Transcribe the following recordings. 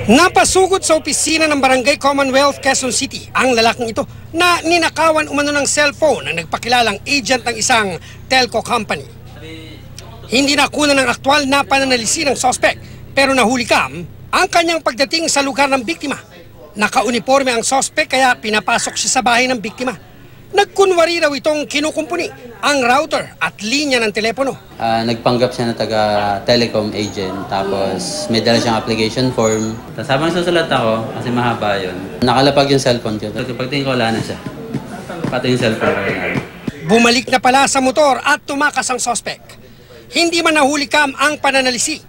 Napasugod sa opisina ng Barangay Commonwealth, Quezon City ang lalaking ito na ninakawan umano ng cellphone ang nagpakilalang agent ng isang telco company. Hindi nakuha ng aktwal na pananalisi ng suspect pero nahuli kam ang kanyang pagdating sa lugar ng biktima. Naka-uniforme ang suspect kaya pinapasok siya sa bahay ng biktima. Nagkunwari raw itong kinukumpuni ang router at linya ng telepono. Nagpanggap siya na taga-telecom agent, tapos may dala siyang application form. Tapos habang susulat ako, kasi mahaba yun, nakalapag yung cellphone ko. Pagtingin ko, wala na siya. Pati yung cellphone ko. Bumalik na pala sa motor at tumakas ang suspect. Hindi man nahuli kam ang pananalisi.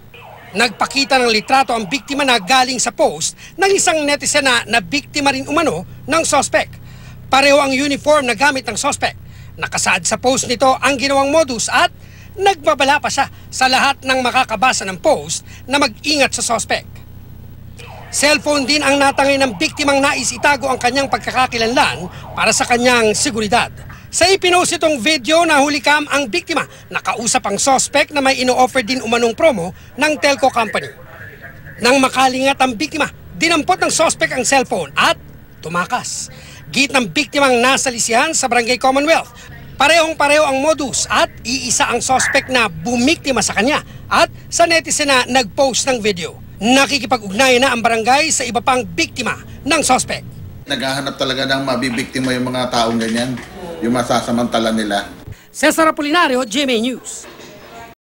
Nagpakita ng litrato ang biktima na galing sa post ng isang netizen na biktima rin umano ng suspect. Pareho ang uniform na gamit ng suspect. Nakasaad sa post nito ang ginawang modus at nagbabala pa siya sa lahat ng makakabasa ng post na mag-ingat sa suspect. Cellphone din ang natangay ng biktimang nais itago ang kanyang pagkakakilanlan para sa kanyang seguridad. Sa ipinost itong video, nahuli kam ang biktima. Nakausap ang suspect na may ino-offer din umanong promo ng telco company. Nang makalingat ang biktima, dinampot ng suspect ang cellphone at tumakas. Git ng biktimang nasa lisihan sa Barangay Commonwealth. Parehong-pareho ang modus at iisa ang suspect na bumiktima sa kanya at sa netizen na nag-post ng video. Nakikipag-ugnayan na ang barangay sa iba pang biktima ng suspect. Naghahanap talaga ng mabibiktima yung mga taong ganyan, yung masasamantala nila. Cesar Apolinario, GMA News.